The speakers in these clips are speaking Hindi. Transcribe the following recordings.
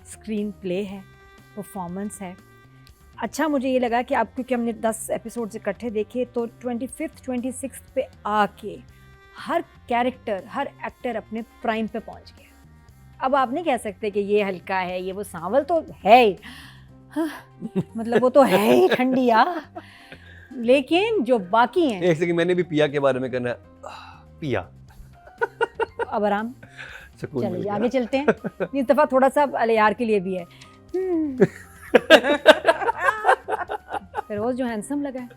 स्क्रीन प्ले है, परफॉर्मेंस है। अच्छा मुझे ये लगा कि अब क्योंकि हमने 10 एपिसोड्स इकट्ठे देखे तो 25th 26th पे आके हर कैरेक्टर, हर एक्टर अपने प्राइम पे पहुंच गया। अब आप नहीं कह सकते कि ये हल्का है, ये वो सांवल तो है ही, हाँ, मतलब वो तो है ही ठंडिया, लेकिन जो बाकी हैं एक सेकंड, मैंने भी पिया के बारे में करना है। पिया अब आराम, सुकून मिल चलिए गया। आगे चलते हैं। इस दफा थोड़ा सा अले यार के लिए भी है। फिरोज जो हैंडसम लगा है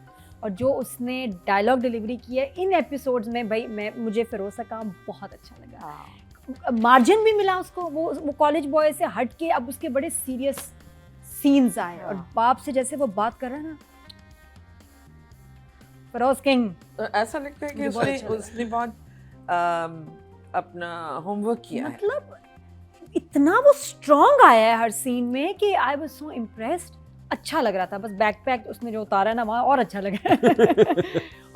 और जो उसने डायलॉग डिलीवरी की है इन एपिसोड्स में, भाई मुझे फिरोज का काम बहुत अच्छा लगा। मार्जिन भी मिला उसको, वो कॉलेज बॉय से हट के अब उसके बड़े सीरियस सीन्स आए और बाप से जैसे वो बात कर रहा है ना, फिरोज किंग। ऐसा लगता है कि उसने बहुत अपना होमवर्क किया है। मतलब इतना वो स्ट्रॉन्ग आया है हर सीन में कि आई वाज सो इम्प्रेस्ड। अच्छा लग रहा था, बस बैकपैक उसने जो उतारा है ना वहाँ और अच्छा लगा।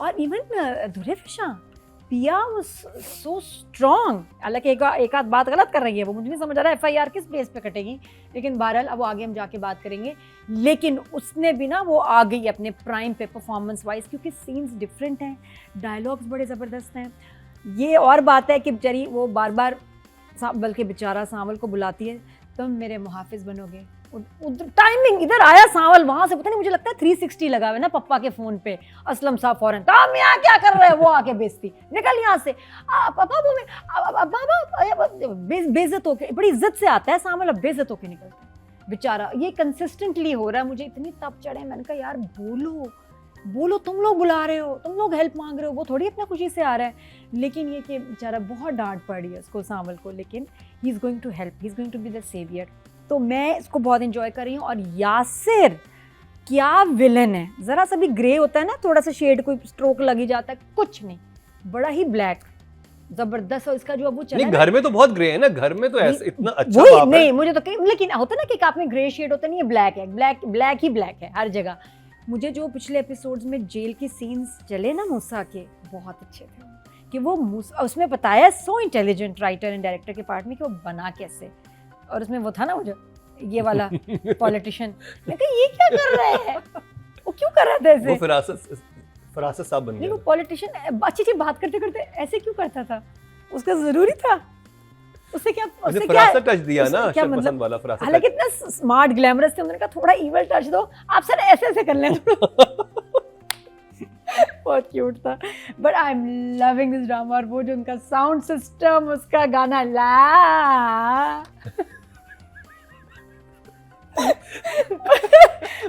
और इवन दुरेफिशा पिया वाज सो स्ट्रॉन्ग। हालांकि एक आध बात गलत कर रही है वो, मुझे नहीं समझ आ रहा है FIR किस बेस पे कटेगी, लेकिन बहरहाल अब आगे हम जाके बात करेंगे। लेकिन उसने भी ना वो आ गई अपने प्राइम पे परफॉर्मेंस वाइज, क्योंकि सीन्स डिफरेंट हैं, डायलॉग्स बड़े ज़बरदस्त हैं। ये और बात है कि बेचारी वो बार बार बल्कि बेचारा सांवल को बुलाती है, तुम मेरे मुहाफिज बनोगे। उधर टाइमिंग इधर आया सांवल, वहां से पता नहीं मुझे लगता है 360 लगा हुआ है ना पप्पा के फोन पे। असलम साहब फौरन तुम यहाँ क्या कर रहे हो, वो आके बेइज्जती, निकल यहाँ से बेइज्जत होके, बड़ी इज्जत से आता है सांवल, अब बेइज्जत होके निकलता है बेचारा। ये कंसिस्टेंटली हो रहा है, मुझे इतनी तप चढ़े, मैंने कहा यार बोलो, तुम लोग बुला रहे हो, तुम लोग हेल्प मांग रहे हो, वो थोड़ी अपना खुशी से आ रहा है। लेकिन ये कि बेचारा बहुत डांट पड़ी है उसको सांवल को, लेकिन he is going to help, he is going to be the saviour. तो मैं इसको बहुत एंजॉय कर रही हूँ। और यासिर क्या विलन है, ज़रा सा भी ग्रे होता है ना, थोड़ा सा शेड कोई स्ट्रोक लगी जाता है, कुछ नहीं, बड़ा ही ब्लैक जबरदस्त। और इसका जो अब वो चला नहीं, घर में तो बहुत ग्रे है ना, घर में तो ऐसे इतना अच्छा वही बाप है। नहीं मुझे तो, लेकिन होता है ना कि आप में ग्रे शेड होता नहीं है, ब्लैक है, ब्लैक ही ब्लैक है हर जगह। मुझे जो पिछले एपिसोड्स में जेल के सीन्स चले ना मूसा के, बहुत अच्छे थे कि वो उसमें बताया so intelligent writer and director के पार्ट में कि वो बना कैसे। और उसमें वो था ना मुझे ये वाला पॉलिटिशियन, मैं कहा ये क्या कर रहे हैं, वो क्यों कर रहा था ऐसे, वो फरासत साहब बन नहीं गया। वो पॉलिटिशियन अच्छी बात करते करते ऐसे क्यों करता था, उसका जरूरी था, उससे क्या फरासत टच दिया ना, क्या शर्पसन मतलब वाला फरासत। हालांकि इतना स्मार्ट ग्लैमरस थे, उन्होंने कहा थोड़ा इवल टच दो आप सर, ऐसे कर लें। बहुत क्यूट था, but I am loving this drama. और वो जो उनका साउंड सिस्टम, उसका गाना ला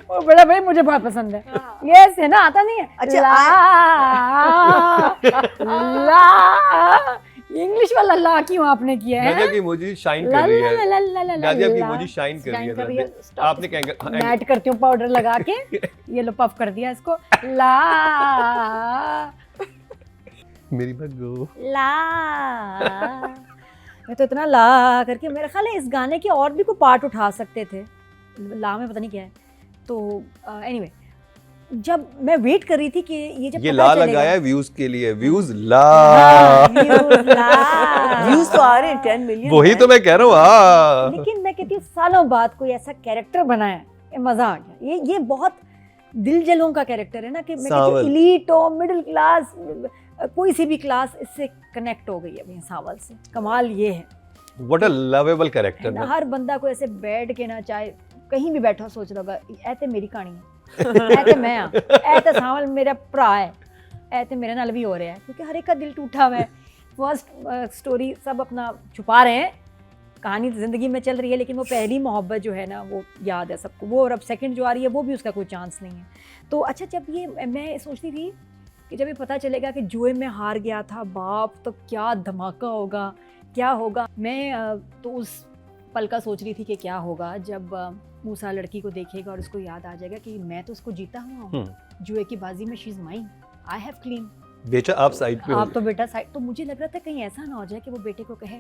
वो बड़ा भाई मुझे बहुत पसंद है। यस है ना, आता नहीं है अच्छा, ला इंग्लिश वाला ला क्यों आपने किया है? नादिया की इमोजी शाइन कर रही है, नादिया की इमोजी शाइन कर रही है। आपने क्या मैट करती हूँ पाउडर लगा के, ये लो पफ कर दिया इसको, ला मेरी बग्गू ला। मैं तो इतना ला करके, मेरा ख्याल है इस गाने के और भी कोई पार्ट उठा सकते थे, ला में पता नहीं क्या है। तो एनीवे जब मैं वेट कर रही थी कि ये जब ये पता ला चलेगा, लगाया है व्यूज के लिए, व्यूज ला, व्यूज तो आ रहे हैं 10 मिलियन। वही तो मैं कह रहा हूँ। लेकिन मैं कहती हूँ सालों बाद कोई ऐसा कैरेक्टर बनाया, ये मजा आ गया। ये बहुत दिल जलों का कैरेक्टर है ना, कि मैं कहती हूँ एलीट हो, मिडिल क्लास, कोई सी भी क्लास इससे कनेक्ट हो गई है अभी सांवल से। कमाल ये है, व्हाट अ लवेबल कैरेक्टर। हर बंदा को ऐसे बैठ के ना, चाहे कहीं भी बैठा सोच रहा होगा ऐते मेरी कहानी है, ऐते मैं हाँ, ऐते सांवल मेरा भरा है, ऐते मेरे नाल भी हो रहा है, क्योंकि हर एक का दिल टूटा हुआ है। फर्स्ट स्टोरी सब अपना छुपा रहे हैं, कहानी तो जिंदगी में चल रही है, लेकिन वो पहली मोहब्बत जो है ना वो याद है सबको, वो। और अब सेकंड जो आ रही है वो भी उसका कोई चांस नहीं है। तो अच्छा, जब ये मैं सोचती थी कि जब ये पता चलेगा कि जुए में हार गया था बाप, तो क्या धमाका होगा, क्या होगा। मैं तो उस पल का सोच रही थी कि क्या होगा जब मूसा लड़की को देखेगा और उसको याद आ जाएगा कि मैं तो उसको जीता हुआ हूँ जुए की बाजी में, she is mine, I have clean. बेटा आप साइड पे हो, आप तो बेटा साइड। तो मुझे लग रहा था कहीं ऐसा ना हो जाए कि वो बेटे को कहे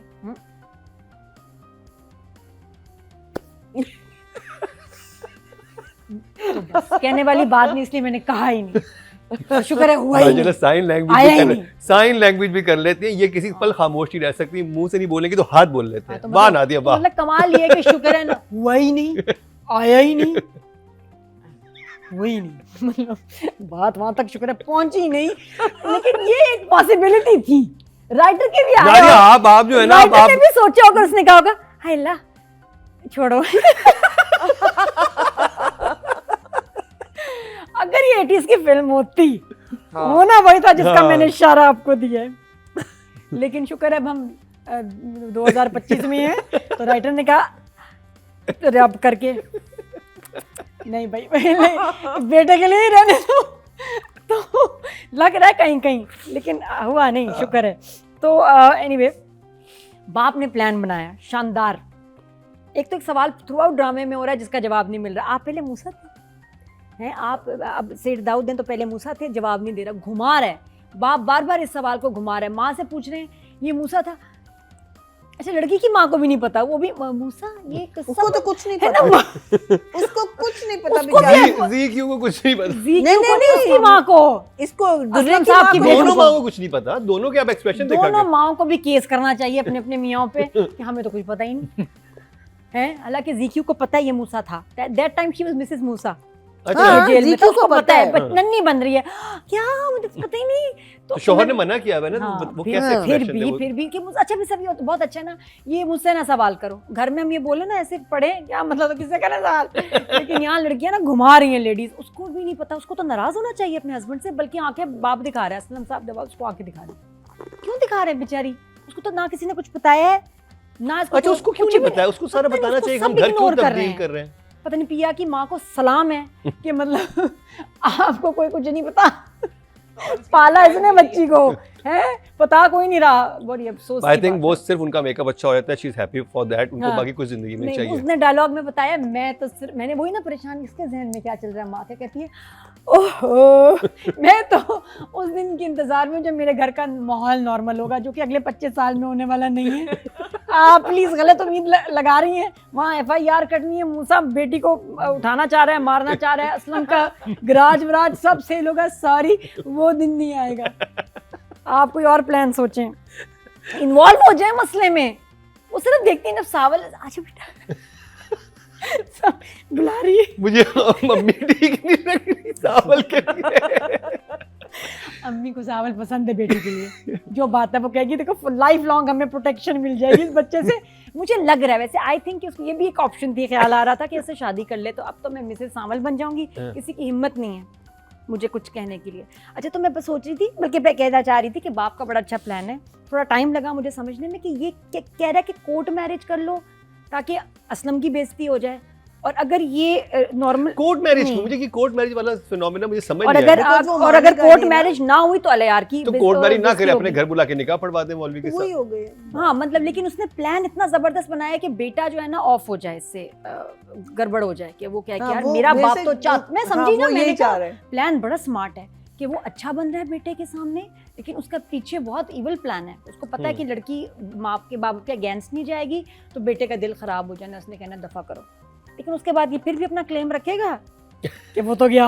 तो बस कहने वाली बात नहीं, इसलिए मैंने कहा ही नहीं। शुक्र है हुआ ही नहीं। साइन आया ही नहीं। लैंग्वेज भी कर लेते हैं, ये किसी पल खामोश नहीं रह सकती, मुंह से नहीं बोलेंगे तो हाथ बोल लेते हैं। तो वाह नादिया वाह। मतलब कमाल ये है कि शुक्र है ना हुआ ही नहीं, आया ही नहीं, हुआ ही नहीं, मतलब बात वहां तक शुक्र है पहुंची ही नहीं, लेकिन ये एक पॉसिबिलिटी थी राइटर के भी आया नादिया होगा। आप जो है ना राइटर ने भी सोचा होगा, उसने कहा होगा हाय अल्लाह छोड़ो। अगर ये 80s की फिल्म होती, होना वही था जिसका मैंने इशारा आपको दिया है, लेकिन शुक्र है अब हम 2025 में हैं, तो राइटर ने कहा रब करके नहीं भाई पहले बेटे के लिए ही रहने दो, तो लग रहा है कहीं कहीं, लेकिन हुआ नहीं, शुक्र है। तो एनीवे बाप ने प्लान बनाया शानदार। एक तो एक सवाल थ्रू आउट ड्रामे में हो रहा है जिसका जवाब नहीं मिल रहा। आप पहले मूसा थे हैं, आप अब सेठ दाऊद तो पहले मूसा थे, जवाब नहीं दे रहा, घुमा रहा है बाप, बार बार इस सवाल को घुमा रहा है। माँ से पूछ रहे हैं ये मूसा था, अच्छा लड़की की माँ को भी नहीं पता, वो भी मूसा ये उसको तो कुछ नहीं है पता, ना, उसको कुछ नहीं पता उसको बेचारी। ज़ीक्यू को कुछ नहीं पता, नहीं उसकी माँ को, इसको असलम साहब की दोनों माँ को कुछ नहीं पता, दोनों के आप एक्सप्रेशन देखा दोनों माओं को भी केस करना चाहिए अपने अपने मियाँ पे कि हमें तो कुछ पता ही नहीं है। हालांकि ज़ीक्यू को पता है ये मूसा था, that time she was Mrs Moosa. हाँ, जेल में ज़ीक्यू तो को उसको पता है। बट नन्ही बन रही है, क्या मुझे तो पता ही नहीं। तो शोहर ने मना किया है ना, हाँ, वो फिर- कैसे एक्सप्रेशन दे फिर भी कि अच्छा भी सभी बहुत अच्छा है ना, ये मुझसे ना सवाल करो, घर में हम ये बोले ना ऐसे पढ़े क्या मतलब, तो किससे करें सवाल। लेकिन यहाँ लड़कियां ना घुमा रही हैं लेडीज, उसको भी नहीं पता, उसको तो नाराज होना चाहिए अपने हस्बैंड से, बल्कि आंखें बाप दिखा रहा है, असलम साहब दबा उसको आंखें दिखा रहे, क्यों दिखा रहे हैं बेचारी, उसको तो ना किसी ने कुछ बताया है ना इसको। अच्छा उसको क्यों नहीं पता है, उसको सारा बताना चाहिए, हम घर क्यों तब्दील कर रहे हैं। पता नहीं पिया की माँ को सलाम है कि मतलब आपको कोई कुछ नहीं पता, पाला इसने बच्ची को है, पता कोई नहीं रहा, बड़ी अफसोस। आई थिंक वो सिर्फ उनका मेकअप अच्छा हो जाता है, she is happy for that, उनको बाकी कुछ जिंदगी में चाहिए। उसने डायलॉग में बताया, मैं तो सिर्फ, मैंने वही ना परेशान, इसके जहन में क्या चल रहा है, माँ क्या कहती है, ओहो मैं तो उस दिन के इंतजार में जब मेरे घर का माहौल नॉर्मल होगा, जो कि अगले 25 साल में होने वाला नहीं है। आप प्लीज गलत उम्मीद लगा रही हैं, वहाँ FIR करनी है, मूसा बेटी को उठाना चाह रहा है, मारना चाह रहा है, असलम का गराज वराज सब सेल होगा, सॉरी वो दिन नहीं आएगा। आप कोई और प्लान सोचें, इन्वॉल्व हो जाए मसले में। वो सिर्फ देखती है जब सावल अच्छा बेटा सब बुला रही है, मुझे मम्मी ठीक नहीं लग रही सावल के लिए। अम्मी को चावल पसंद है बेटी के लिए, जो बात है वो कहेगी, देखो लाइफ लॉन्ग हमें प्रोटेक्शन मिल जाएगी इस बच्चे से। मुझे लग रहा है वैसे, आई थिंक ये भी एक ऑप्शन थी, ख्याल आ रहा था कि इससे शादी कर ले तो अब तो मैं मिसेस सावल बन जाऊंगी, किसी की हिम्मत नहीं है मुझे कुछ कहने के लिए। अच्छा तो मैं बस सोच रही थी, बल्कि मैं कहना चाह रही थी कि बाप का बड़ा अच्छा प्लान है, थोड़ा टाइम लगा मुझे समझने में कि ये कह रहा है कि कोर्ट मैरिज कर लो ताकि असलम की बेइज्जती हो जाए, और अगर ये नॉर्मल कोर्ट मैरिज, मुझे कि कोर्ट मैरिज वाला फिनोमेना मुझे समझ और नहीं अगर आया। और अगर कोर्ट मैरिज ना हुई तो अले यार की तो कोर्ट मैरिज ना करे, अपने घर बुला के निकाह पढ़वा दे मौलवी के वही साथ। हो गए। हाँ मतलब, लेकिन उसने प्लान इतना जबरदस्त बनाया कि बेटा जो है ना ऑफ हो जाए, इससे गड़बड़ हो जाए, कि वो क्या कि यार मेरा बाप तो मैं समझी ना, मैंने कहा प्लान बड़ा स्मार्ट है कि वो अच्छा बन रहा है बेटे के सामने, लेकिन उसका पीछे बहुत इविल प्लान है। उसको पता है कि लड़की माँ के बाप के अगेंस्ट नहीं जाएगी तो बेटे का दिल खराब हो जाना, उसने कहना दफा करो। लेकिन उसके बाद ये फिर भी अपना क्लेम रखेगा कि वो तो गया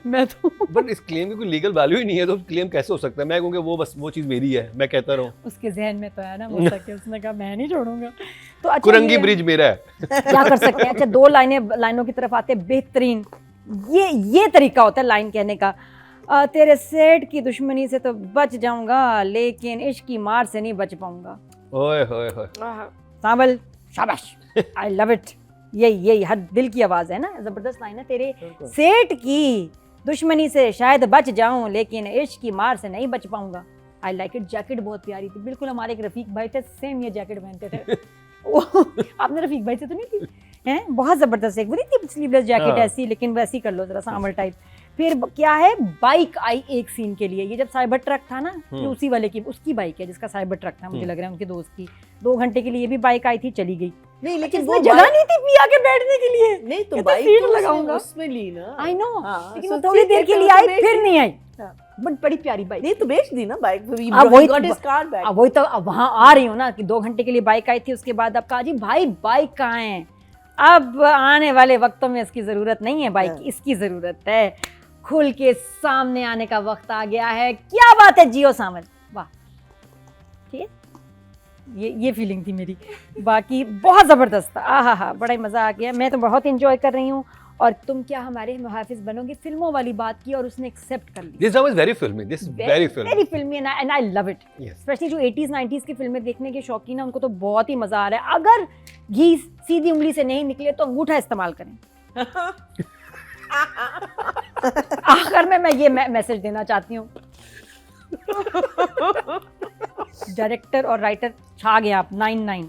मैं तो। बट इस क्लेम की कोई लीगल वैल्यू ही नहीं है, तो क्लेम कैसे हो सकता है? मैं कहूँगा वो बस वो चीज़ मेरी है, मैं कहता रहूँ। उसके जहन में तो है ना वो सके, उसने कहा मैं नहीं छोड़ूंगा। तो अच्छा कुरंगी ब्रिज मेरा है, क्या कर सकते हैं। अच्छा दो लाइनों की तरफ आते, बेहतरीन ये तरीका होता है लाइन कहने का, तेरे सेठ की दुश्मनी से तो बच जाऊंगा लेकिन इश्क की मार से नहीं बच पाऊंगा। ओए होए होए, सावल शाबाश, आई लव इट। यही हर दिल की आवाज है ना, जबरदस्त लाइन है। तेरे सेठ की दुश्मनी से शायद बच जाऊं लेकिन इश्क की मार से नहीं बच पाऊंगा। I like it. जैकेट बहुत प्यारी थी, बिल्कुल हमारे एक रफीक भाई थे, सेम ये जैकेट पहनते थे। आपने रफीक भाई से तो नहीं थी हैं? बहुत जबरदस्त एक वो नहीं थी स्लीवलेस जैकेट ऐसी, लेकिन वैसी कर लो जरा सांवर टाइप। फिर क्या है, बाइक आई एक सीन के लिए, ये जब साइबर ट्रक था ना, ये उसी वाले की, उसकी बाइक है जिसका साइबर ट्रक था, मुझे लग रहा है उनके दोस्त की। 2 घंटे के लिए ये भी बाइक आई थी, चली गई। नहीं लेकिन वो जगह नहीं थी पिया के बैठने के लिए। नहीं तो ये बाइक सीट तो लगाऊंगा उसमें ली ना। आई नो, हाँ, लेकिन वो थोड़ी देर के लिए आई फिर नहीं आई। बट बड़ी प्यारी बाइक। नहीं तो बेच दी ना बाइक, वही तो अब वहाँ आ रही हूँ ना कि 2 घंटे के लिए बाइक आई थी, उसके बाद अब कहा जी भाई बाइक कहाँ है, अब आने वाले वक्तों में इसकी जरूरत नहीं है बाइक की, इसकी जरूरत है। खुल के सामने आने का वक्त आ गया है। क्या बात है जियो सावन, वाह, ठीक है, ये फीलिंग थी मेरी। बाकी बहुत ज़बरदस्त था, आहा हा, बड़ा ही मज़ा आ गया। मैं तो बहुत इंजॉय कर रही हूँ। और तुम क्या हमारे मुहाफिज बनोगे, फिल्मों वाली बात की और उसने एक्सेप्ट कर ली। This song is very filmy. This is very filmy. Very filmy and I love it. Yes. Specially जो 80s 90s की फिल्में देखने के शौकीन है उनको तो बहुत ही मज़ा आ रहा है। अगर घी सीधी उंगली से नहीं निकले तो अंगूठा इस्तेमाल करें। आखिर में मैं ये मैसेज देना चाहती हूँ। डायरेक्टर और राइटर छा गए आप, 9-9।